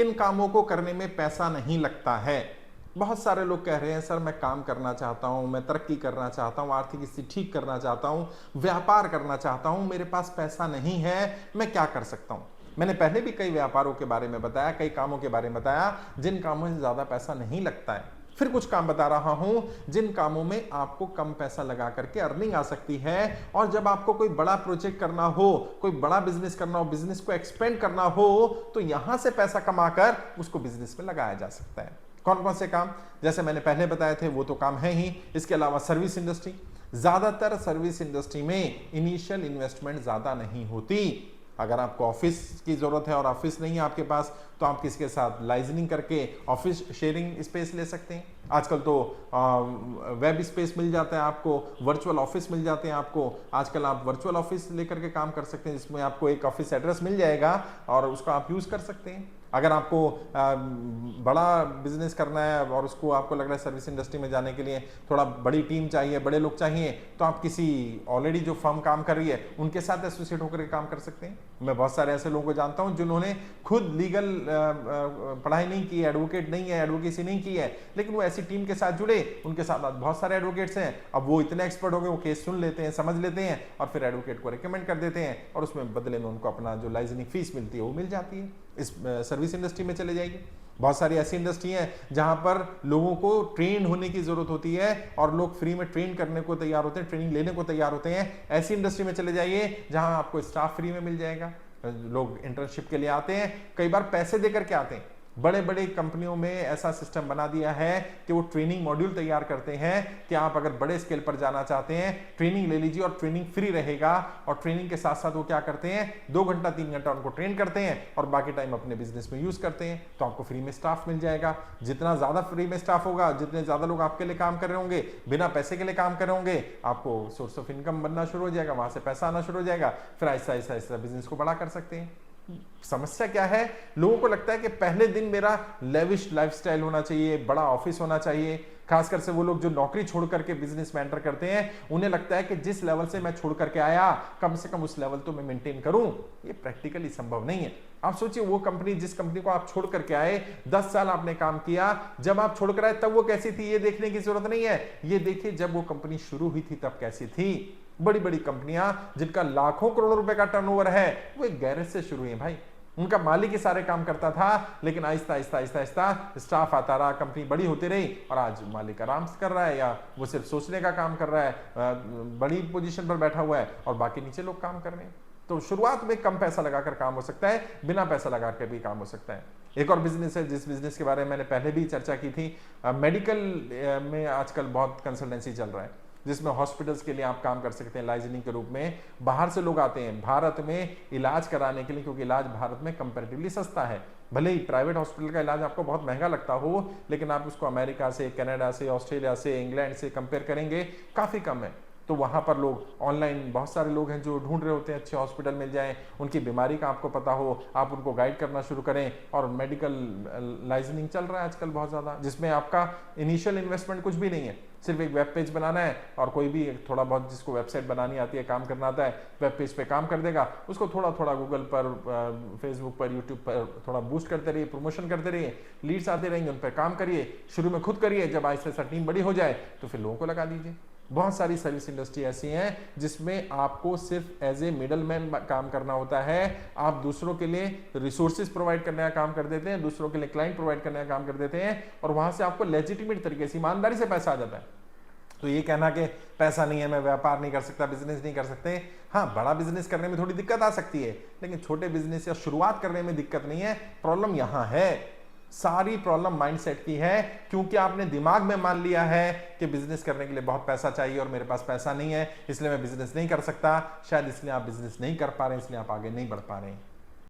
इन कामों को करने में पैसा नहीं लगता है। बहुत सारे लोग कह रहे हैं सर मैं काम करना चाहता हूं, मैं तरक्की करना चाहता हूं, आर्थिक स्थिति ठीक करना चाहता हूं, व्यापार करना चाहता हूं, मेरे पास पैसा नहीं है, मैं क्या कर सकता हूं। मैंने पहले भी कई व्यापारों के बारे में बताया, कई कामों के बारे में बताया जिन कामों में ज्यादा पैसा नहीं लगता है। फिर कुछ काम बता रहा हूं जिन कामों में आपको कम पैसा लगा करके अर्निंग आ सकती है। और जब आपको कोई बड़ा प्रोजेक्ट करना हो, कोई बड़ा बिजनेस करना हो, बिजनेस को एक्सपेंड करना हो, तो यहां से पैसा कमाकर उसको बिजनेस में लगाया जा सकता है। कौन कौन से काम, जैसे मैंने पहले बताए थे वो तो काम है ही। इसके अलावा सर्विस इंडस्ट्री, ज्यादातर सर्विस इंडस्ट्री में इनिशियल इन्वेस्टमेंट ज्यादा नहीं होती। अगर आपको ऑफिस की जरूरत है और ऑफिस नहीं है आपके पास, तो आप किसके साथ लाइजनिंग करके ऑफिस शेयरिंग स्पेस ले सकते हैं। आजकल तो वेब स्पेस मिल जाता है आपको, वर्चुअल ऑफिस मिल जाते हैं आपको। आजकल आप वर्चुअल ऑफिस लेकर के काम कर सकते हैं, जिसमें आपको एक ऑफिस एड्रेस मिल जाएगा और उसको आप यूज कर सकते हैं। अगर आपको बड़ा बिजनेस करना है और उसको आपको लग रहा है सर्विस इंडस्ट्री में जाने के लिए थोड़ा बड़ी टीम चाहिए, बड़े लोग चाहिए, तो आप किसी ऑलरेडी जो फर्म काम कर रही है उनके साथ एसोसिएट होकर काम कर सकते हैं। मैं बहुत सारे ऐसे लोगों को जानता हूं जिन्होंने खुद लीगल पढ़ाई नहीं की है, एडवोकेट नहीं है, एडवोकेसी नहीं की है, लेकिन वो ऐसी टीम के साथ जुड़े, उनके साथ आज बहुत सारे एडवोकेट्स हैं। अब वो इतने एक्सपर्ट हो गए, वो केस सुन लेते हैं, समझ लेते हैं और फिर एडवोकेट को रिकमेंड कर देते हैं और उसमें बदले में उनको अपना जो लाइजनिंग फीस मिलती है वो मिल जाती है। इस सर्विस इंडस्ट्री में चले जाइए, बहुत सारी ऐसी इंडस्ट्री है जहां पर लोगों को ट्रेन होने की जरूरत होती है और लोग फ्री में ट्रेन करने को तैयार होते हैं, ट्रेनिंग लेने को तैयार होते हैं। ऐसी इंडस्ट्री में चले जाइए जहां आपको स्टाफ फ्री में मिल जाएगा। लोग इंटर्नशिप के लिए आते हैं, कई बार पैसे देकर के आते हैं। बड़े बड़े कंपनियों में ऐसा सिस्टम बना दिया है कि वो ट्रेनिंग मॉड्यूल तैयार करते हैं कि आप अगर बड़े स्केल पर जाना चाहते हैं, ट्रेनिंग ले लीजिए और ट्रेनिंग फ्री रहेगा। और ट्रेनिंग के साथ साथ वो क्या करते हैं, 2 घंटा 3 घंटा उनको ट्रेन करते हैं और बाकी टाइम अपने बिजनेस में यूज करते हैं। तो आपको फ्री में स्टाफ मिल जाएगा। जितना ज्यादा फ्री में स्टाफ होगा, जितने ज्यादा लोग आपके लिए काम कर रहे होंगे, बिना पैसे के लिए काम कर रहे होंगे, आपको सोर्स ऑफ इनकम बनना शुरू हो जाएगा, वहां से पैसा आना शुरू हो जाएगा। फिर ऐसा ऐसा ऐसा बिजनेस को बड़ा कर सकते हैं। समस्या क्या है, लोगों को लगता है कि पहले दिन मेरा लेविश लाइफस्टाइल होना चाहिए, बड़ा ऑफिस होना चाहिए। खासकर से वो लोग जो नौकरी छोड़ करके बिजनेस में एंटर करते हैं, उन्हें लगता है कि जिस लेवल से मैं छोड़ करके आया, कम से कम उस लेवल तो मैं मेंटेन करूं। ये प्रैक्टिकली संभव नहीं है। आप सोचिए, वो कंपनी, जिस कंपनी को आप छोड़ करके आए, 10 साल आपने काम किया, जब आप छोड़ कर आए तब वो कैसी थी ये देखने की जरूरत नहीं है। ये देखिए जब वो कंपनी शुरू हुई थी तब कैसी थी। बड़ी बड़ी कंपनियां जिनका लाखों करोड़ रुपए का टर्नओवर है, वो एक गैरेज से शुरू हुई है भाई। उनका मालिक ही सारे काम करता था, लेकिन आहिस्ता आहिस्ता आहिस्ता आहिस्ता स्टाफ आता रहा, कंपनी बड़ी होती रही और आज मालिक आराम से कर रहा है या वो सिर्फ सोचने का काम कर रहा है, बड़ी पोजीशन पर बैठा हुआ है और बाकी नीचे लोग काम कर रहे हैं। तो शुरुआत में कम पैसा लगाकर काम हो सकता है, बिना पैसा लगाकर भी काम हो सकता है। एक और बिजनेस है जिस बिजनेस के बारे में मैंने पहले भी चर्चा की थी, मेडिकल में आजकल बहुत कंसल्टेंसी चल रहा है, जिसमें हॉस्पिटल्स के लिए आप काम कर सकते हैं लाइजनिंग के रूप में। बाहर से लोग आते हैं भारत में इलाज कराने के लिए, क्योंकि इलाज भारत में कंपैरेटिवली सस्ता है। भले ही प्राइवेट हॉस्पिटल का इलाज आपको बहुत महंगा लगता हो, लेकिन आप उसको अमेरिका से, कनाडा से, ऑस्ट्रेलिया से, इंग्लैंड से कंपेयर करेंगे, काफी कम है। तो वहां पर लोग ऑनलाइन, बहुत सारे लोग हैं जो ढूंढ रहे होते हैं अच्छे हॉस्पिटल मिल जाएं, उनकी बीमारी का आपको पता हो, आप उनको गाइड करना शुरू करें। और मेडिकल लाइजनिंग चल रहा है आजकल बहुत ज्यादा, जिसमें आपका इनिशियल इन्वेस्टमेंट कुछ भी नहीं है, सिर्फ एक वेब पेज बनाना है और कोई भी थोड़ा बहुत जिसको वेबसाइट बनानी आती है, काम करना आता है, वेब पेज पे काम कर देगा। उसको थोड़ा थोड़ा गूगल पर, फेसबुक पर, यूट्यूब पर थोड़ा बूस्ट करते रहिए, प्रमोशन करते रहिए, लीड्स आते रहेंगे, उन पर काम करिए। शुरू में खुद करिए, जब आहिस्ता आहिस्ता टीम बड़ी हो जाए तो फिर लोगों को लगा दीजिए। बहुत सारी सर्विस इंडस्ट्री ऐसी हैं जिसमें आपको सिर्फ एज ए मिडल मैन काम करना होता है। आप दूसरों के लिए रिसोर्सेज प्रोवाइड करने का काम कर देते हैं, दूसरों के लिए क्लाइंट प्रोवाइड करने का काम कर देते हैं और वहां से आपको लेजिटिमेट तरीके से, ईमानदारी से पैसा आ जाता है। तो ये कहना कि पैसा नहीं है, मैं व्यापार नहीं कर सकता, बिजनेस नहीं कर सकते, हाँ बड़ा बिजनेस करने में थोड़ी दिक्कत आ सकती है, लेकिन छोटे बिजनेस या शुरुआत करने में दिक्कत नहीं है। प्रॉब्लम यहां है, सारी प्रॉब्लम माइंडसेट की है, क्योंकि आपने दिमाग में मान लिया है कि बिजनेस करने के लिए बहुत पैसा चाहिए और मेरे पास पैसा नहीं है, इसलिए मैं बिजनेस नहीं कर सकता। शायद इसलिए आप बिजनेस नहीं कर पा रहे हैं, इसलिए आप आगे नहीं बढ़ पा रहे हैं।